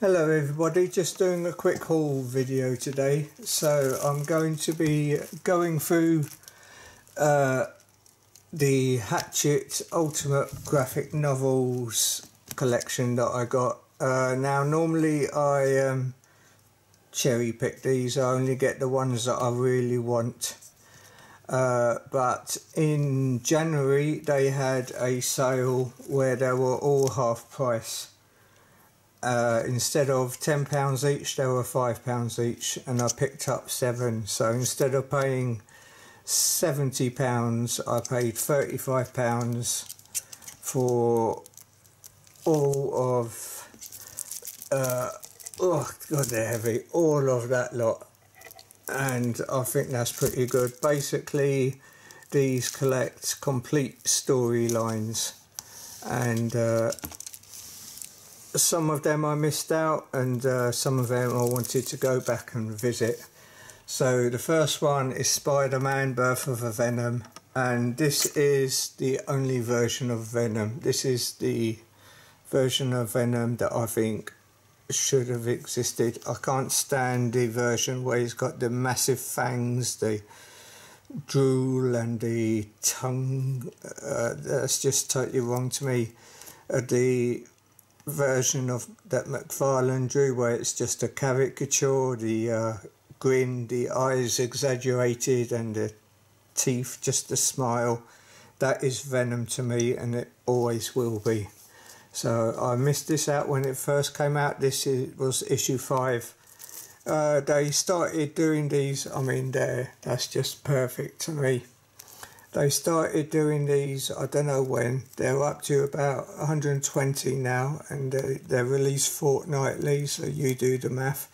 Hello everybody, just doing a quick haul video today. So I'm going to be going through the Hatchet Ultimate Graphic Novels collection that I got. Now normally I cherry pick these, I only get the ones that I really want. But in January they had a sale where they were all half price. Instead of £10 each, they were £5 each, and I picked up 7. So instead of paying £70, I paid £35 for all of oh god, they're heavy, all of that lot, and I think that's pretty good. Basically these collect complete storylines, and some of them I missed out, and some of them I wanted to go back and visit. So the first one is Spider-Man Birth of a Venom, and this is the only version of Venom. This is the version of Venom that I think should have existed. I can't stand the version where he's got the massive fangs, the drool and the tongue. That's just totally wrong to me. The version of that McFarlane drew, where it's just a caricature, the grin, the eyes exaggerated, and the teeth just a smile, that is Venom to me, and it always will be. So I missed this out when it first came out. This was issue 5. They started doing these, I mean, that's just perfect to me. They started doing these, I don't know when, they're up to about 120 now, and they're released fortnightly, so you do the math.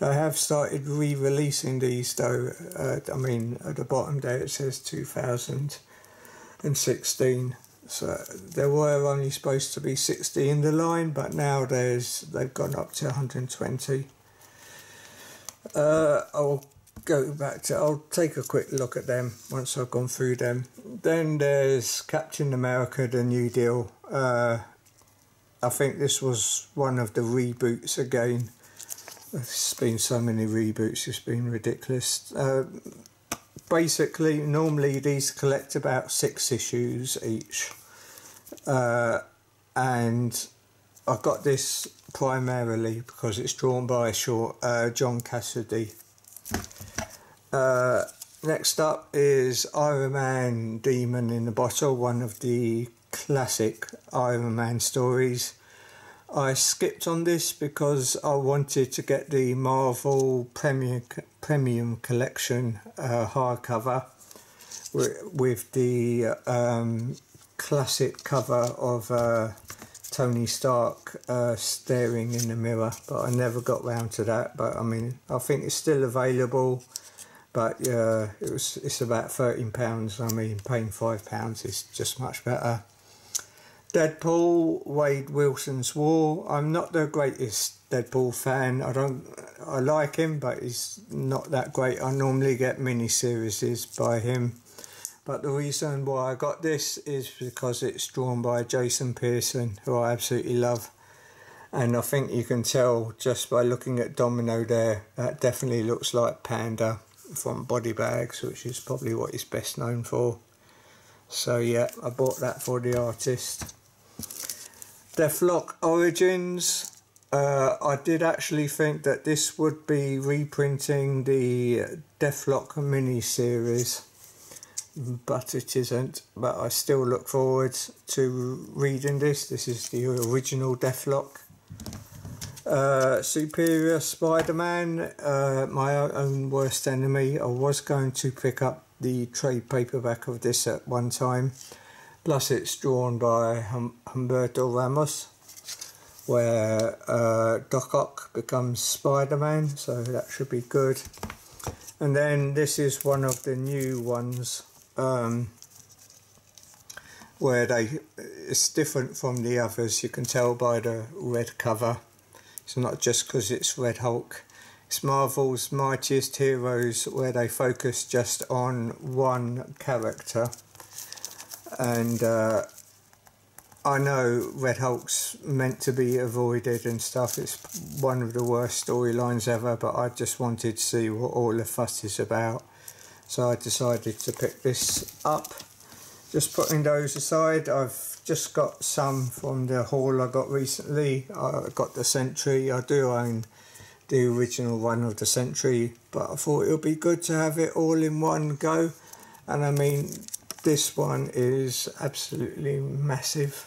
They have started re-releasing these though. I mean, at the bottom there it says 2016, so there were only supposed to be 60 in the line, but now they've gone up to 120. I'll take a quick look at them once I've gone through them. Then there's Captain America, the New Deal. I think this was one of the reboots again. There's been so many reboots, it's been ridiculous. Basically, normally these collect about 6 issues each. And I got this primarily because it's drawn by John Cassidy. Next up is Iron Man Demon in the Bottle, one of the classic Iron Man stories. I skipped on this because I wanted to get the Marvel Premium Collection hardcover with the classic cover of Tony Stark staring in the mirror, but I never got round to that. But I mean, I think it's still available. But it's about £13. I mean, paying £5 is just much better. Deadpool, Wade Wilson's War. I'm not the greatest Deadpool fan. I like him, but he's not that great. I normally get mini-series by him. But the reason why I got this is because it's drawn by Jason Pearson, who I absolutely love. And I think you can tell just by looking at Domino there, that definitely looks like Panda from Body Bags, which is probably what he's best known for. So yeah, I bought that for the artist. Deathlock Origins. I did actually think that this would be reprinting the Deathlock mini-series, but it isn't. But I still look forward to reading this. This is the original Deathlock. Superior Spider-Man, my own worst enemy. I was going to pick up the trade paperback of this at one time. Plus it's drawn by Humberto Ramos, where Doc Ock becomes Spider-Man, so that should be good. And then this is one of the new ones, where it's different from the others. You can tell by the red cover. It's not just because it's Red Hulk. It's Marvel's Mightiest Heroes, where they focus just on one character. And I know Red Hulk's meant to be avoided and stuff. It's one of the worst storylines ever, but I just wanted to see what all the fuss is about. So I decided to pick this up. Just putting those aside, I've just got some from the haul I got recently. I got the Sentry. I do own the original one of the Sentry, but I thought it would be good to have it all in one go. And I mean, this one is absolutely massive,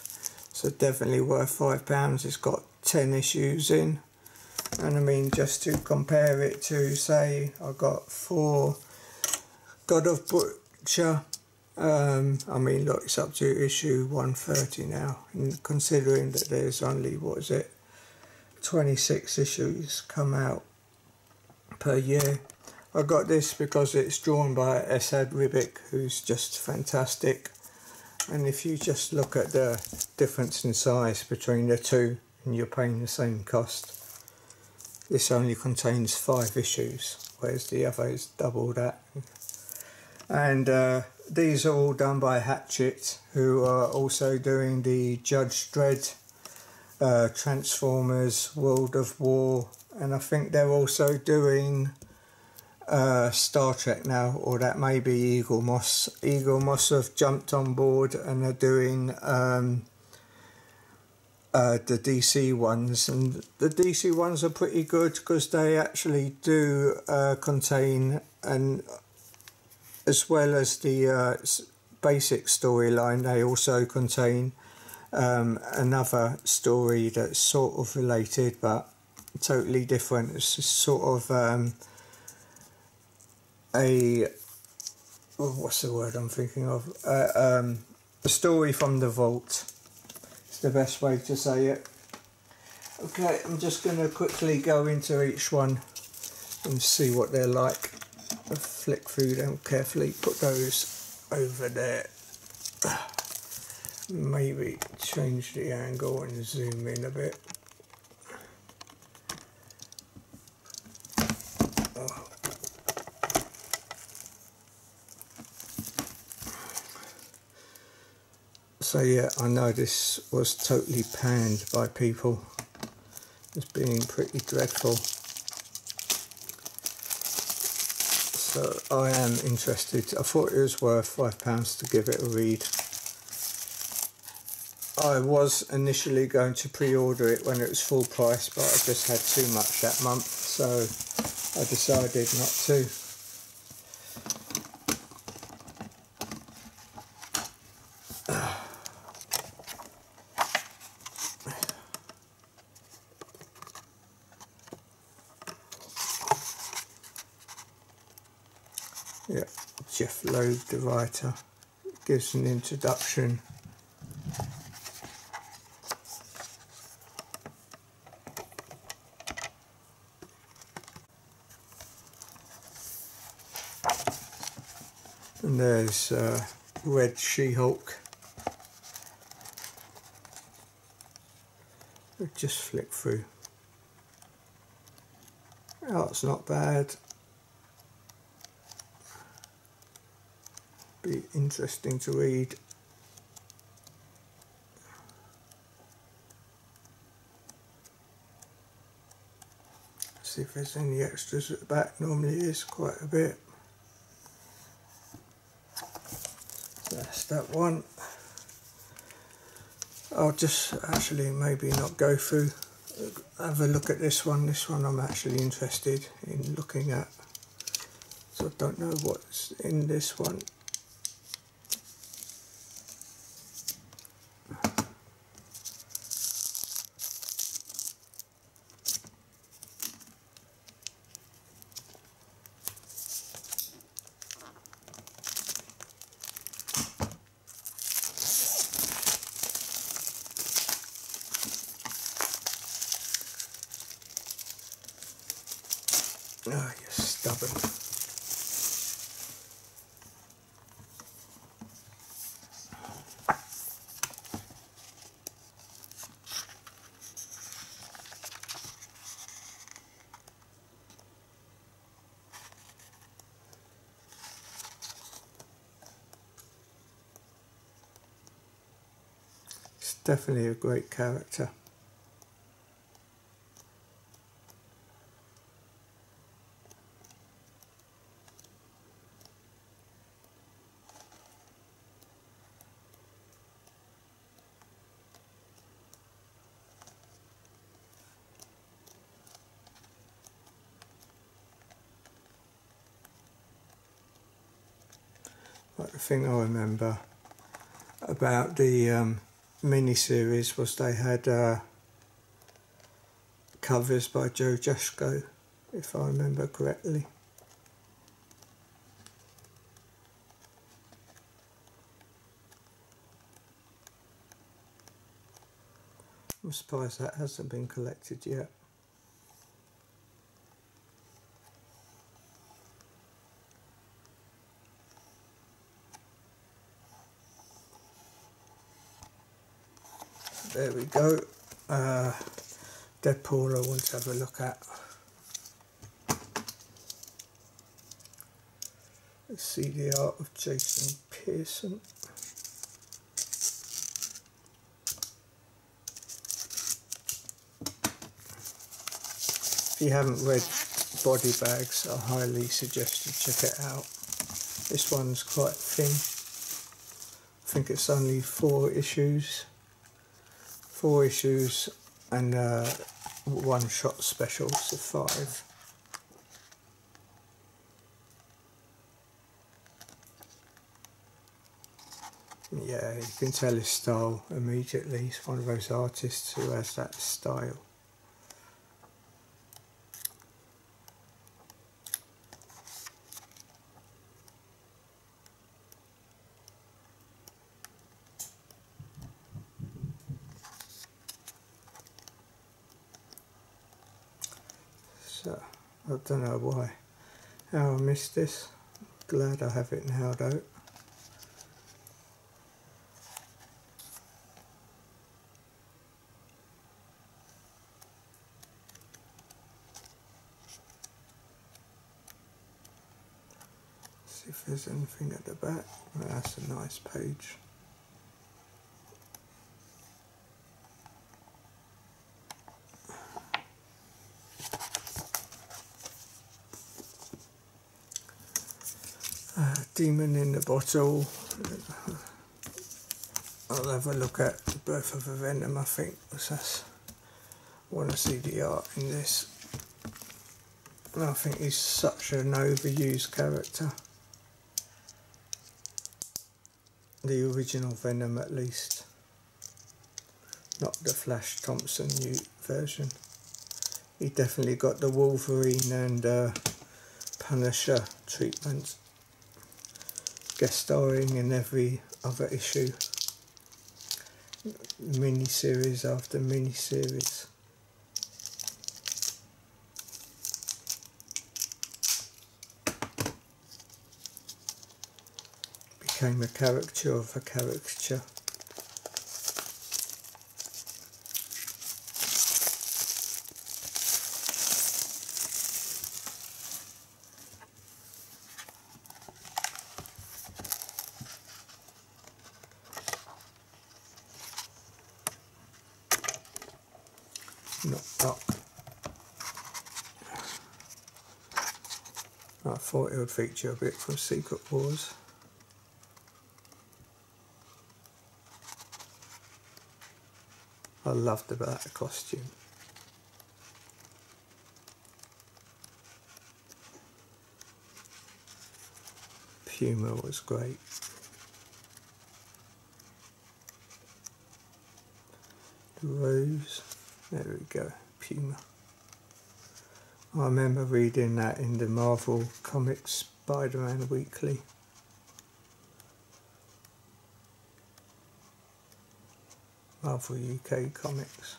so definitely worth £5. It's got 10 issues in, and I mean, just to compare it to, say, I got 4 God of Butcher. I mean, look, it's up to issue 130 now, and considering that there's only, 26 issues come out per year. I got this because it's drawn by Esad Ribic, who's just fantastic. And if you just look at the difference in size between the two, and you're paying the same cost, this only contains 5 issues, whereas the other is double that. And these are all done by Hatchet, who are also doing the Judge Dredd, Transformers, World of War, and I think they're also doing Star Trek now, or that may be Eagle Moss. Eagle Moss have jumped on board and are doing the DC ones, and the DC ones are pretty good because they actually do contain, and as well as the basic storyline, they also contain another story that's sort of related but totally different. It's just sort of what's the word I'm thinking of? A story from the vault. It's the best way to say it. Okay, I'm just going to quickly go into each one and see what they're like. I'll flick through them carefully, put those over there. Maybe change the angle and zoom in a bit. So yeah, I know this was totally panned by people as being pretty dreadful. So I am interested. I thought it was worth £5 to give it a read. I was initially going to pre-order it when it was full price, but I just had too much that month, so I decided not to. Yeah, Jeff Loeb, the writer, gives an introduction. And there's Red She-Hulk. Just flick through. Oh, it's not bad. Be interesting to read. See if there's any extras at the back. Normally is quite a bit. That's that one. I'll just actually maybe not go through. Have a look at this one. This one I'm actually interested in looking at. So I don't know what's in this one. Oh, you're stubborn. It's Definitely a great character. But the thing I remember about the mini-series was they had covers by Joe Jushko, if I remember correctly. I'm surprised that hasn't been collected yet. There we go. Deadpool I want to have a look at. Let's see the art of Jason Pearson. If you haven't read Body Bags, I highly suggest you check it out. This one's quite thin. I think it's only 4 issues. 4 issues and one-shot specials of 5. Yeah, you can tell his style immediately. He's one of those artists who has that style. So, I don't know why. How I missed this. Glad I have it now though. See if there's anything at the back. Oh, that's a nice page. Demon in the Bottle. I'll have a look at the Birth of a Venom, I think. I want to see the art in this. And I think he's such an overused character. The original Venom at least. Not the Flash Thompson new version. He definitely got the Wolverine and Punisher treatment. Guest starring in every other issue. Mini-series after mini-series. Became a caricature of a caricature. Knocked up. I thought it would feature a bit from Secret Wars. I loved the black costume. Puma was great. The Rose, there we go, Puma. I remember reading that in the Marvel Comics Spider-Man Weekly. Marvel UK Comics.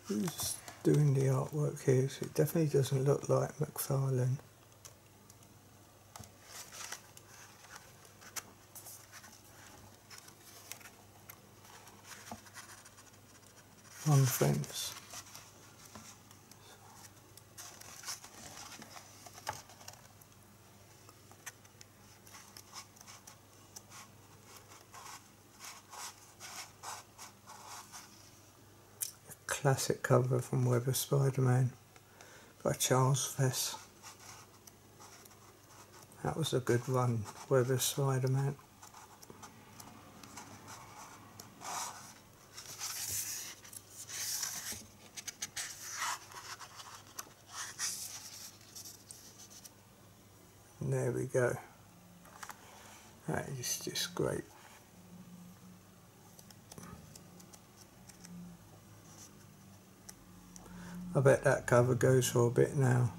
Who's doing the artwork here? So it definitely doesn't look like McFarlane. on fence. Classic cover from Web of Spider-Man by Charles Vess. That was a good run, Web of Spider-Man. And there we go. That is just great. I bet that cover goes for a bit now.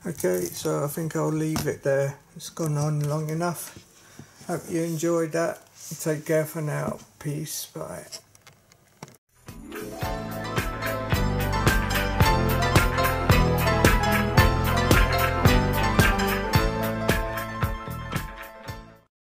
Okay, so I think I'll leave it there. It's gone on long enough. Hope you enjoyed that. Take care for now. Peace. Bye.